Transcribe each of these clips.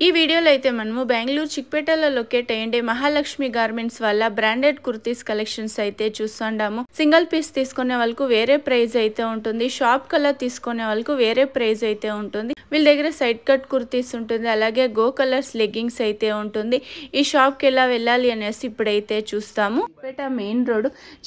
ఈ వీడియోలో అయితే మనము బెంగళూరు చిక్పేటలో లొకేట్ అయ్యే మహాలక్ష్మి గార్మెంట్స్ వల్ల బ్రాండెడ్ కుర్తీస్ కలెక్షన్స్ అయితే చూస్తున్నాము. సింగిల్ పీస్ తీసుకునే వాళ్ళకు వేరే ప్రైస్ అయితే ఉంటుంది, షాప్ కలర్ తీసుకునే వాళ్ళకు వేరే ప్రైస్ అయితే ఉంటుంది. వీళ్ళ దగ్గర సైడ్ కట్ కుర్తీస్ ఉంటుంది, అలాగే గో కలర్స్ లెగ్గింగ్స్ అయితే ఉంటుంది. ఈ షాప్ కి ఎలా వెళ్ళాలి అనేసి ఇప్పుడైతే చూస్తాము.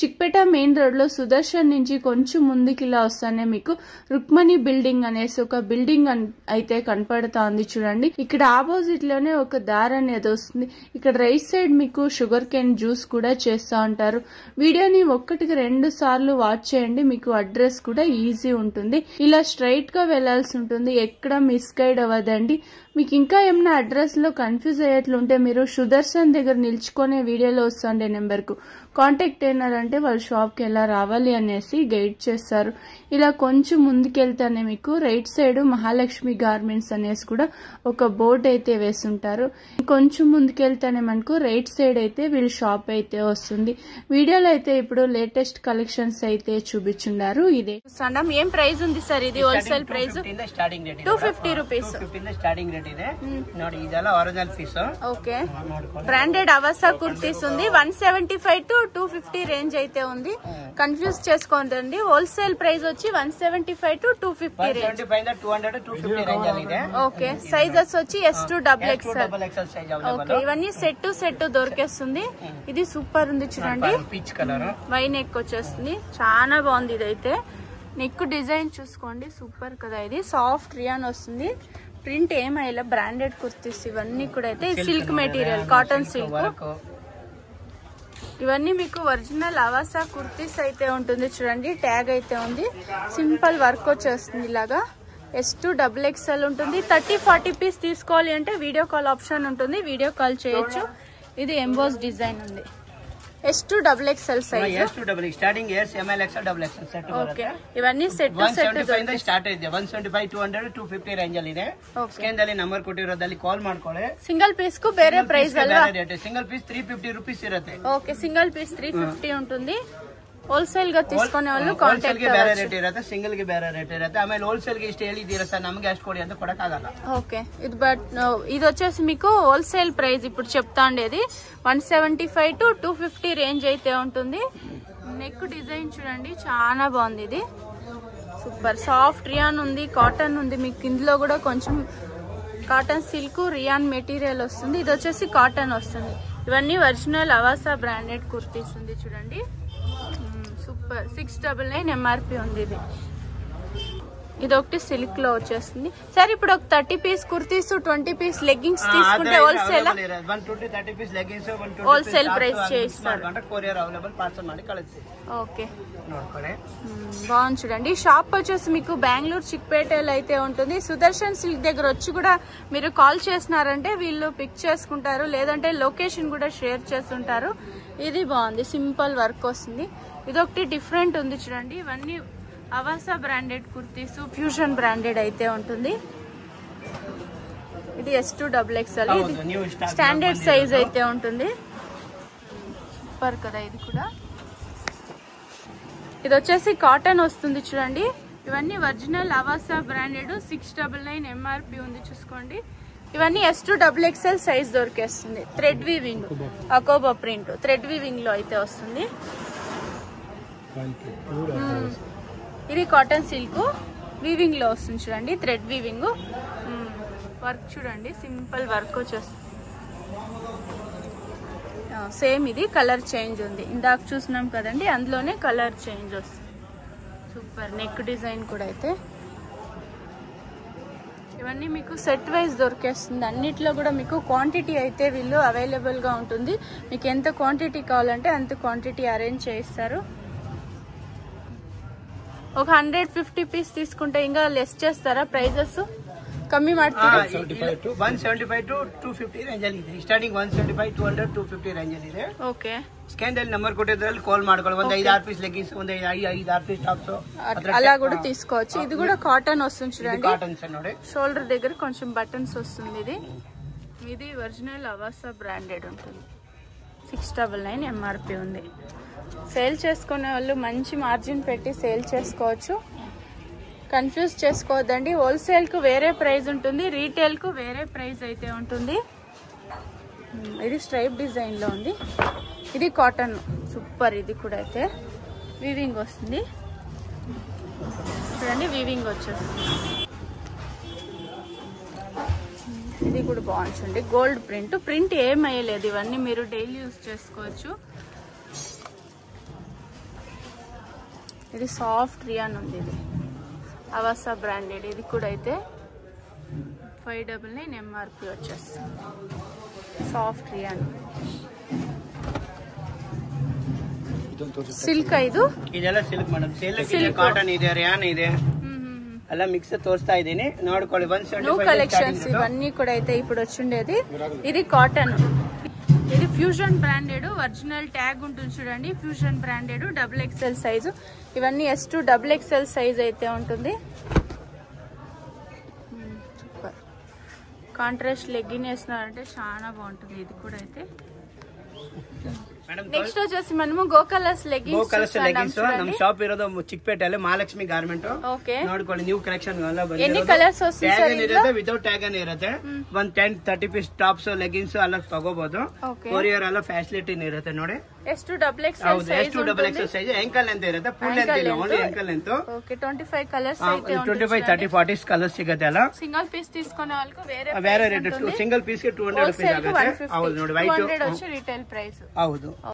చిక్పేట మెయిన్ రోడ్ లో సుదర్శన్ నుంచి కొంచెం ముందుకి ఇలా వస్తానే మీకు రుక్మణి బిల్డింగ్ అనేసి ఒక బిల్డింగ్ అయితే కనపడుతుంది చూడండి. ఇక్కడ ఆపోజిట్ లోనే ఒక దారి అనేది వస్తుంది. ఇక్కడ రైట్ సైడ్ మీకు షుగర్ కేన్ జ్యూస్ కూడా చేస్తూ ఉంటారు. వీడియోని 1-2 సార్లు వాచ్ చేయండి, మీకు అడ్రస్ కూడా ఈజీ ఉంటుంది. ఇలా స్ట్రైట్ గా వెళ్లాల్సి ఉంటుంది, ఎక్కడ మిస్ గైడ్ అవ్వదండి. మీకు ఇంకా ఏమైనా అడ్రస్ లో కన్ఫ్యూజ్ అయ్యేట్లుంటే మీరు సుదర్శన్ దగ్గర నిల్చుకునే వీడియోలో వస్తుండే నెంబర్ కు కాంటాక్ట్ అయినారంటే వాళ్ళ షాప్ కి ఎలా రావాలి అనేసి గైడ్ చేస్తారు. ఇలా కొంచెం ముందుకెళ్తానే మీకు రైట్ సైడ్ మహాలక్ష్మి గార్మెంట్స్ అనేసి కూడా ఒక బోర్డు అయితే వేస్తుంటారు. కొంచెం ముందుకెళ్తానే మనకు రైట్ సైడ్ అయితే వీళ్ళ షాప్ అయితే వస్తుంది. వీడియోలో అయితే ఇప్పుడు లేటెస్ట్ కలెక్షన్స్ అయితే చూపించున్నారు. ఇదే ఏం ప్రైస్ ఉంది సార్? ఇది wholesale price 250 rupees starting rate ಇದೆ ನೋಡಿ. ಇದೆಲ್ಲ original piece. Okay, branded అవసా kurtis ఉంది. 175 to 250 రేంజ్ అయితే ఉంది. కన్ఫ్యూజ్ చేసుకోండి. హోల్సేల్ ప్రైస్ వచ్చి 175 to 250 రేంజ్. 200 to 250 రేంజ్ ಅಲ್ಲಿ ಇದೆ. ఓకే, సైజెస్ వచ్చి S2 XXL size available. Okay, ఇవన్నీ సెట్ దొరికేస్తుంది. ఇది సూపర్ ఉంది చూడండి, పీచ్ కలర్ వైన్ నెక్ వచ్చేస్తుంది. చాలా బాగుంది. ఇదైతే నెక్ డిజైన్ చూసుకోండి, సూపర్ కదా. ఇది సాఫ్ట్ రియాన్ వస్తుంది, ప్రింట్ ఏమైనా బ్రాండెడ్ కుర్తీస్ ఇవన్నీ కూడా అయితే సిల్క్ మెటీరియల్, కాటన్ సిల్క్. ఇవన్నీ మీకు ఒరిజినల్ అవసా కుర్తీస్ అయితే ఉంటుంది చూడండి. ట్యాగ్ అయితే ఉంది, సింపుల్ వర్క్ వచ్చేస్తుంది. ఇలాగా S2 XXL ఉంటుంది. 30-40 పీస్ తీసుకోవాలి అంటే వీడియో కాల్ ఆప్షన్ ఉంటుంది, వీడియో కాల్ చేయొచ్చు. ఇది ఎంబోస్ డిజైన్ ఉంది. S2 XXL size. S2 XXL starting S ML XL XXL set బರುತ್ತೆ. ఓకే, ಇವన్నీ ಸೆಟ್ 175 ಇಂದ ಸ್ಟಾರ್ಟ್ ಇದೆ. 175 200 250 ರೇಂಜ್ ಅಲ್ಲಿ ಇದೆ. ಸ್ಕ್ಯಾನ್ ದಲ್ಲಿ ನಂಬರ್ ಕೊಟ್ಟಿರೋದಲ್ಲಿ ಕಾಲ್ ಮಾಡ್ಕೊಳ್ಳಿ. ಸಿಂಗಲ್ ಪೀಸ್ కు ಬೇರೆ ಪ್ರೈಸ್ ಅಲ್ವಾ? సింగిల్ పీస్ 350 రూపీస్ ఇರುತ್ತೆ. ఓకే, సింగిల్ పీస్ 350 ఉంటుంది. హోల్సేల్ గా తీసుకునే వాళ్ళు కాంటాక్ట్ ಗೆ ಬೇರೆ ರೇಟ್ ಇರುತ್ತೆ, ಸಿಂಗಲ್ ಗೆ ಬೇರೆ ರೇಟ್ ಇರುತ್ತೆ. ಆಮೇಲೆ ಹೋಲ್ಸೇಲ್ ಗೆ ಇಷ್ಟು ಹೇಳಿದೀರಾ ಸರ್, ನಮಗೆ ಅಷ್ಟು ಕೊಡಿ ಅಂತ ಕೊಡಕ್ಕಾಗಲ್ಲ. ఓకే, ఇది వచ్చేసి మీకు హోల్సేల్ ప్రైస్ ఇప్పుడు చెప్తా ఉండేది 175 to 250 రేంజ్ అయితే ఉంటుంది. నెక్ డిజైన్ చూడండి, చాలా బాగుంది. ఇది సూపర్ సాఫ్ట్ రియాన్ ఉంది, కాటన్ ఉంది. మీకు ఇందులో కూడా కొంచెం కాటన్ సిల్క్ రియాన్ మెటీరియల్ వస్తుంది. ఇది వచ్చేసి కాటన్ వస్తుంది. ఇవన్నీ ఒరిజినల్ అవసా బ్రాండెడ్ కుర్తీస్ ఉంది చూడండి. సూపర్ 699 MRP ఉంది. ఇది ఒకటి సిల్క్ లో వచ్చేస్తుంది. సరే, ఇప్పుడు ఒక 30 పీస్ కుర్తీస్ 20 పీస్ లెగ్గింగ్స్ తీసుకుంటే హోల్సేల్ హోల్సేల్ ప్రైస్ చేయిస్తారు. ఓకే, బాగుంది చూడండి. షాప్ వచ్చేసి మీకు బెంగళూరు చిక్పేటలో అయితే ఉంటుంది. సుదర్శన్ సిల్క్ దగ్గర వచ్చి కూడా మీరు కాల్ చేసినారంటే వీళ్ళు పిక్ చేసుకుంటారు, లేదంటే లొకేషన్ కూడా షేర్ చేస్తుంటారు. ఇది బాగుంది, సింపుల్ వర్క్ వస్తుంది. ఇదొకటి డిఫరెంట్ ఉంది చూడండి. ఇవన్నీ అవసా బ్రాండెడ్ కుర్తీస్, ఫ్యూజన్ బ్రాండెడ్ అయితే ఉంటుంది. ఇది S2 XXL, స్టాండర్డ్ సైజ్ అయితే ఉంటుంది. సూపర్ కదా ఇది కూడా. ఇది వచ్చేసి కాటన్ వస్తుంది చూడండి. ఇవన్నీ ఒరిజినల్ అవసా బ్రాండెడ్ 699 MRP ఉంది చూసుకోండి. ఇవన్నీ S2 XXL సైజ్ దొరికేస్తుంది. థ్రెడ్ వీవింగ్, అకోబా ప్రింట్ థ్రెడ్ వీవింగ్ లో అయితే వస్తుంది. ఇది కాటన్ సిల్క్ వీవింగ్ లో వస్తుంది చూడండి, థ్రెడ్ వీవింగ్. వర్క్ చూడండి, సింపుల్ వర్క్ వచ్చేస్తుంది. సేమ్ ఇది కలర్ చేంజ్ ఉంది, ఇందాక చూసినాం కదండి, అందులోనే కలర్ చేంజ్ వస్తుంది. సూపర్ నెక్ డిజైన్ కూడా అయితే. ఇవన్నీ మీకు సెట్ వైజ్ దొరికేస్తుంది. అన్నిట్లో కూడా మీకు క్వాంటిటీ అయితే వీళ్ళు అవైలబుల్ గా ఉంటుంది. మీకు ఎంత క్వాంటిటీ కావాలంటే అంత క్వాంటిటీ అరేంజ్ చేయిస్తారు. ఒక 150 పీస్ తీసుకుంటే ఇంకా లెస్ చేస్తారా? ప్రైజెస్ ಕಮ್ಮಿ ಮಾಡ್ತೀರಾ? 175 to 250 ರೇಂಜ್ ಅಲ್ಲಿ ಇದೆ. ಸ್ಟಾರ್ಟಿಂಗ್ 175 200 250 ರೇಂಜ್ ಅಲ್ಲಿ ಇದೆ. ಓಕೆ, ಸ್ಕ್ಯಾನ್ ದಲ್ಲಿ ನಂಬರ್ కొట్టేద్ರಲ್ಲಿ కాల్ ಮಾಡ್ಕೊಳ್ಳಿ. ಒಂದು 5-6 పీస్ లెగ్గింగ్స్, ಒಂದು 5-6 పీస్ టాప్స్ అలా కూడా తీసుకోవచ్చు. ఇది కూడా కాటన్ వస్తుంది చూడండి. కాటన్ ನೋಡಿ, షోల్డర్ దగ్గర కొంచెం బటన్స్ వస్తుంది. ఇది ఒరిజినల్ అవసా బ్రాండెడ్ ఉంటుంది. 699 MRP ఉంది. సేల్ చేసుకునే వాళ్ళు మంచి మార్జిన్ పెట్టి సేల్ చేసుకోవచ్చు. కన్ఫ్యూజ్ చేసుకోవద్దండి. హోల్సేల్ కు వేరే ప్రైస్ ఉంటుంది, రీటైల్ కు వేరే ప్రైస్ అయితే ఉంటుంది. ఇది స్ట్రైప్ డిజైన్ లో ఉంది. ఇది కాటన్ సూపర్. ఇది కూడా అయితే వీవింగ్ వస్తుంది చూడండి, వీవింగ్ వచ్చేస్తుంది. ఇది కూడా బాగుంటుంది. గోల్డ్ ప్రింట్, ప్రింట్ ఏమయ్యలేదు. ఇవన్నీ మీరు డైలీ యూజ్ చేసుకోవచ్చు. ఇది సాఫ్ట్ రియాన్ ఉంది. ఇది అవసా బ్రాండెడ్. ఇది కూడా అయితే 599 MRP వచ్చేస్తుంది. Soft rayon silk. ಇದೆಲ್ಲ ಸಿಲ್ಕ್ ಮೇಡಮ್. ಸಿಲ್ಕ್ ಕಾಟನ್ ಇದೆ, ರಿಯಾನ್ ಇದೆ, ಎಲ್ಲ ಮಿಕ್ಸ್ ತೋರಿಸ್ತಾ ಇದ್ದೀನಿ ನೋಡ್ಕೊಳ್ಳಿ. 175 కలెక్షన్స్ ఇవన్నీ కూడా అయితే ఇప్పుడు వచ్చిండేది. ఇది కాటన్. ఇది ఫ్యూజన్ బ్రాండెడ్, ఒరిజినల్ ట్యాగ్ ఉంటుంది చూడండి. Fusion branded XXL size. ఇవన్నీ S2 XXL సైజ్ అయితే ఉంటుంది. సూపర్. కాంట్రాస్ట్ లెగ్గిన్ వేసినారంటే చాలా బాగుంటుంది. ఇది కూడా అయితే నెక్స్ట్ వచ్చేసి మనము గో కలర్స్ లెగ్గిన్స్. ನಮ್ ಶಾಪ್ ಇರೋದು ಚಿಕ್ಕಪೇಟೆಯಲ್ಲಿ ಮಹಾಲಕ್ಷ್ಮಿ ಗಾರ್ಮೆಂಟ್. ನೋಡ್ಕೊಳ್ಳಿ, ನ್ಯೂ ಕಲೆಕ್ಷನ್ ಎన్ని ಕಲರ್ಸ್ ಇರುತ್ತೆ, ವಿತೌಟ್ ಟ್ಯಾಗ್ ಇರುತ್ತೆ. 10-30 ಪೀಸ್ ಟಾಪ್ಸ್ ಲೆಗಿನ್ಸ್ ಎಲ್ಲ ತಗೋಬಹುದು. ಕೊರಿಯರ್ ಎಲ್ಲ ಫ್ಯಾಸಿಲಿಟಿ ಇರುತ್ತೆ ನೋಡಿ. S2 XXL ಸೈಜ್ ಎಂಕಲ್ ಅಂತ ಇರುತ್ತೆ, ಫುಲ್ ಅಂತ ಇಲ್ಲ, ಓನ್ಲಿ ಎಂಕಲ್ ಅಂತ. 25 ಕಲರ್ಸ್ 25, 30, 40 ಕಲರ್ಸ್ ಸಿಗುತ್ತೆ ಅಲ್ಲ. సింగిల్ పీస్ తీసుకునే వాళ్ళకు వేరే రేట్. సింగిల్ పీಸ್ ಗೆ 200 rupees ಆಗುತ್ತೆ. ಹೌದು ನೋಡಿ, ವೈಟ್ ರಿಟೇಲ್ ಪ್ರೈಸ್. ಹೌದು.